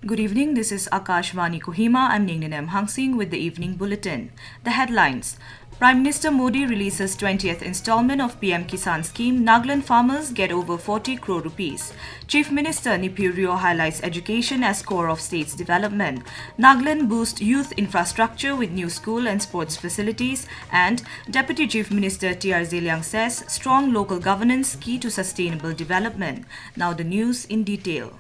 Good evening, this is Akashvani Kohima. I'm Ningnin M. Hangsing with the Evening Bulletin. The headlines. Prime Minister Modi releases 20th installment of PM-KISAN scheme. Nagaland farmers get over 40 crore rupees. Chief Minister Neiphiu Rio highlights education as core of state's development. Nagaland boosts youth infrastructure with new school and sports facilities. And Deputy Chief Minister TR Zeliang says strong local governance key to sustainable development. Now the news in detail.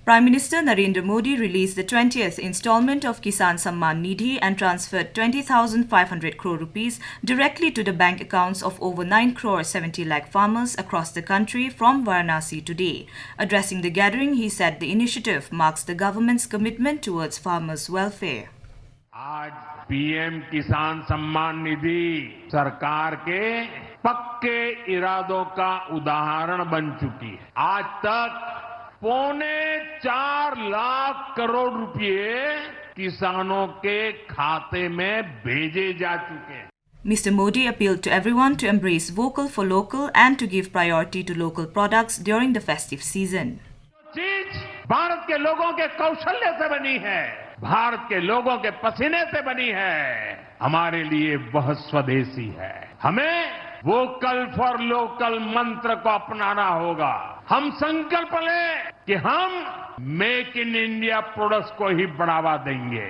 Prime Minister Narendra Modi released the 20th installment of Kisan Samman Nidhi and transferred 20,500 crore rupees directly to the bank accounts of over 9 crore 70 lakh farmers across the country from Varanasi today. Addressing the gathering, he said the initiative marks the government's commitment towards farmers' welfare. आज PM किसान सम्मान निधि सरकार के पक्के इरादों का उदाहरण बन चुकी है। आज तक 4.25 लाख करोड़ रुपए किसानों के खाते में भेजे जा चुके हैं। Mr. Modi appealed to everyone to embrace vocal for local and to give priority to local products during the festive season. चीज भारत के लोगों के कौशल्य से बनी है, भारत के लोगों के पसीने से बनी है, हमारे लिए वह स्वदेशी है। हमें वोकल फॉर लोकल मंत्र को अपनाना होगा। हम संकल्प लें कि हम मेक इन इंडिया प्रोडक्ट्स को ही बढ़ावा देंगे।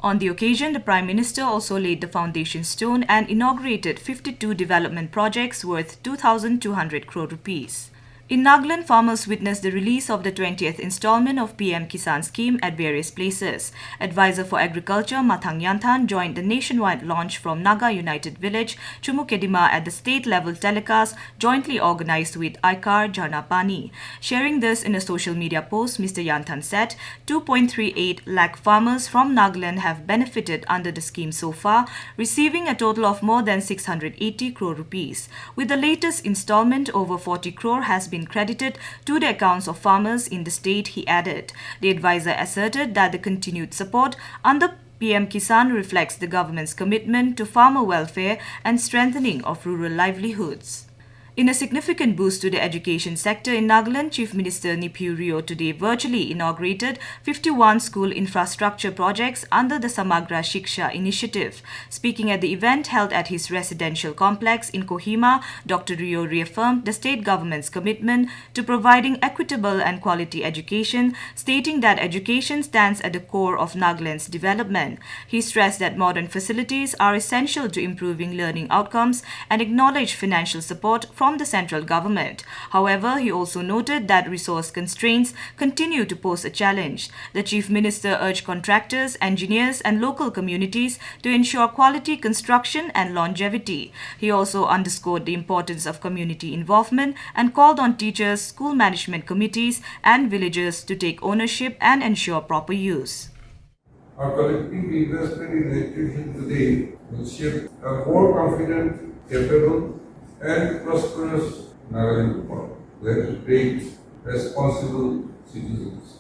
On the occasion, the Prime Minister also laid the foundation stone and inaugurated 52 development projects worth 2,200 crore rupees. In Nagaland, farmers witnessed the release of the 20th installment of PM-KISAN scheme at various places. Advisor for Agriculture Mathang Yanthan joined the nationwide launch from Naga United Village, Chumukedima at the state-level telecast jointly organized with Aikar Jarnapani. Sharing this in a social media post, Mr. Yanthan said 2.38 lakh farmers from Nagaland have benefited under the scheme so far, receiving a total of more than 680 crore rupees. With the latest installment, over 40 crore has been credited to the accounts of farmers in the state, he added. The advisor asserted that the continued support under PM-KISAN reflects the government's commitment to farmer welfare and strengthening of rural livelihoods. In a significant boost to the education sector in Nagaland, Chief Minister Neiphiu Rio today virtually inaugurated 51 school infrastructure projects under the Samagra Shiksha initiative. Speaking at the event held at his residential complex in Kohima, Dr. Rio reaffirmed the state government's commitment to providing equitable and quality education, stating that education stands at the core of Nagaland's development. He stressed that modern facilities are essential to improving learning outcomes and acknowledged financial support from the central government. However, he also noted that resource constraints continue to pose a challenge. The Chief Minister urged contractors, engineers and local communities to ensure quality construction and longevity. He also underscored the importance of community involvement and called on teachers, school management committees and villagers to take ownership and ensure proper use. Our collective investment in education today will shape a more confident, capable and prosperous Nagaland Republic, where to create responsible citizens.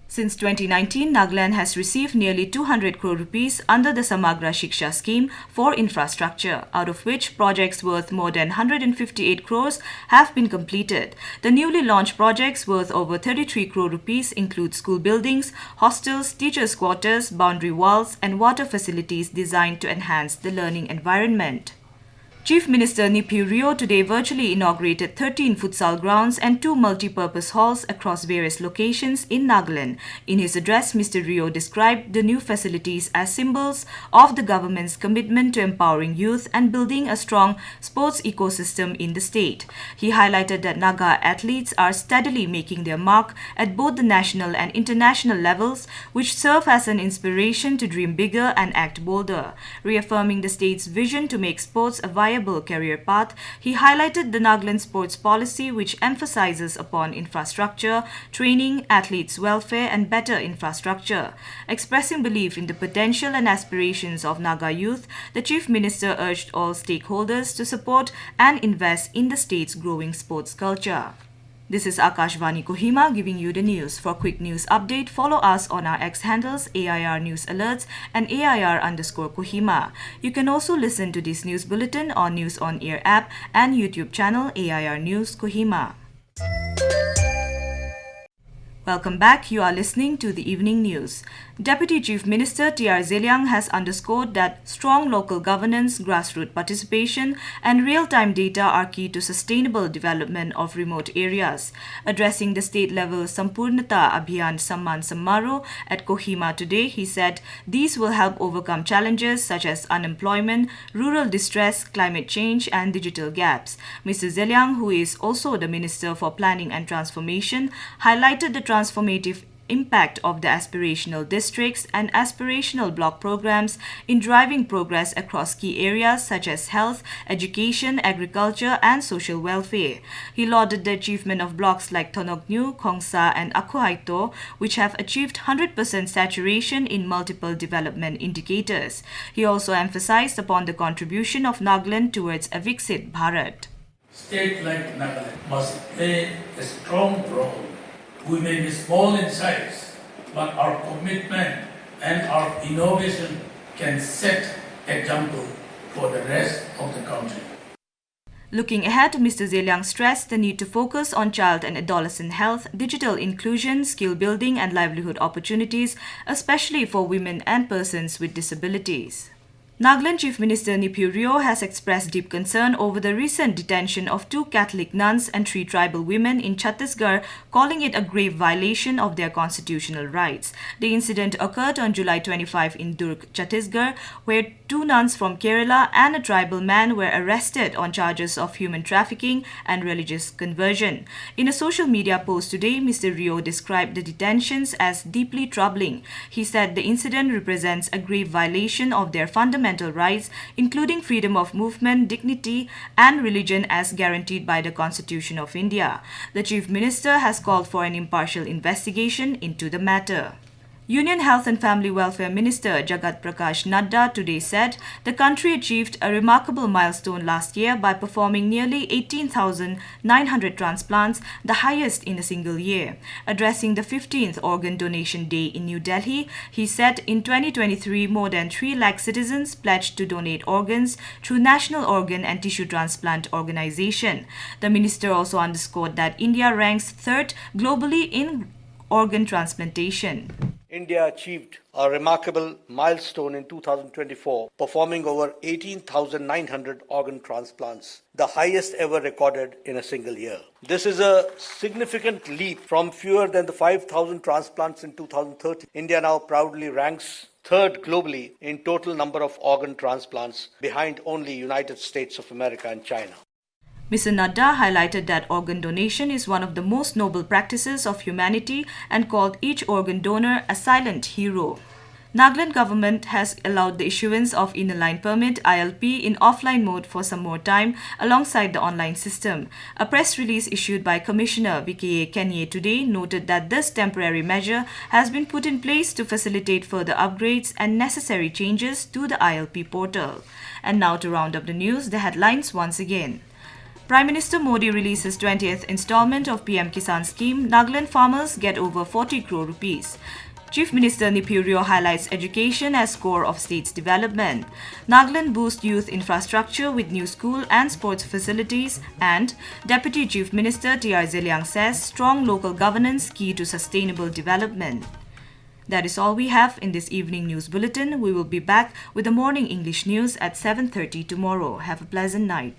Since 2019, Nagaland has received nearly 200 crore rupees under the Samagra Shiksha scheme for infrastructure, out of which projects worth more than 158 crores have been completed. The newly launched projects worth over 33 crore rupees include school buildings, hostels, teachers' quarters, boundary walls and water facilities designed to enhance the learning environment. Chief Minister Neiphiu Rio today virtually inaugurated 13 futsal grounds and 2 multi-purpose halls across various locations in Nagaland. In his address, Mr. Rio described the new facilities as symbols of the government's commitment to empowering youth and building a strong sports ecosystem in the state. He highlighted that Naga athletes are steadily making their mark at both the national and international levels, which serve as an inspiration to dream bigger and act bolder. Reaffirming the state's vision to make sports a viable career path, he highlighted the Nagaland sports policy, which emphasizes upon infrastructure, training, athletes' welfare and better infrastructure. Expressing belief in the potential and aspirations of Naga youth, the Chief Minister urged all stakeholders to support and invest in the state's growing sports culture. This is Akashvani Kohima giving you the news. For quick news update, follow us on our X handles AIR News Alerts and AIR_Kohima. You can also listen to this news bulletin on News on Air app and YouTube channel AIR News Kohima. Welcome back. You are listening to the evening news. Deputy Chief Minister TR Zeliang has underscored that strong local governance, grassroots participation, and real-time data are key to sustainable development of remote areas. Addressing the state-level Sampurnata Abhiyan Samman Samaro at Kohima today, he said these will help overcome challenges such as unemployment, rural distress, climate change, and digital gaps. Mr. Zeliang, who is also the Minister for Planning and Transformation, highlighted the transformative impact of the aspirational districts and aspirational block programs in driving progress across key areas such as health, education, agriculture, and social welfare. He lauded the achievement of blocks like Tonoknu, Khongsa, and Akhuaito, which have achieved 100% saturation in multiple development indicators. He also emphasized upon the contribution of Nagaland towards a Viksit Bharat. States like Nagaland must play a strong role. We may be small in size, but our commitment and our innovation can set example for the rest of the country. Looking ahead, Mr. Zeliang stressed the need to focus on child and adolescent health, digital inclusion, skill building, and livelihood opportunities, especially for women and persons with disabilities. Nagaland Chief Minister Neiphiu Rio has expressed deep concern over the recent detention of 2 Catholic nuns and 3 tribal women in Chhattisgarh, calling it a grave violation of their constitutional rights. The incident occurred on July 25 in Durg, Chhattisgarh, where 2 nuns from Kerala and a tribal man were arrested on charges of human trafficking and religious conversion. In a social media post today, Mr. Rio described the detentions as deeply troubling. He said the incident represents a grave violation of their fundamental rights, including freedom of movement, dignity, and religion as guaranteed by the Constitution of India. The Chief Minister has called for an impartial investigation into the matter. Union Health and Family Welfare Minister Jagat Prakash Nadda today said the country achieved a remarkable milestone last year by performing nearly 18,900 transplants, the highest in a single year. Addressing the 15th Organ Donation Day in New Delhi, he said in 2023 more than 3 lakh citizens pledged to donate organs through National Organ and Tissue Transplant Organization. The minister also underscored that India ranks 3rd globally in organ transplantation. India achieved a remarkable milestone in 2024, performing over 18,900 organ transplants, the highest ever recorded in a single year. This is a significant leap from fewer than the 5,000 transplants in 2013. India now proudly ranks 3rd globally in total number of organ transplants, behind only United States of America and China. Mr. Nadda highlighted that organ donation is one of the most noble practices of humanity and called each organ donor a silent hero. Nagaland government has allowed the issuance of inner-line permit ILP in offline mode for some more time alongside the online system. A press release issued by Commissioner VKA Kenye today noted that this temporary measure has been put in place to facilitate further upgrades and necessary changes to the ILP portal. And now to round up the news, the headlines once again. Prime Minister Modi releases 20th installment of PM-KISAN scheme. Nagaland farmers get over 40 crore rupees. Chief Minister Neiphiu Rio highlights education as core of state's development. Nagaland boosts youth infrastructure with new school and sports facilities. And Deputy Chief Minister TR Zeliang says strong local governance key to sustainable development. That is all we have in this evening news bulletin. We will be back with the morning English news at 7:30 tomorrow. Have a pleasant night.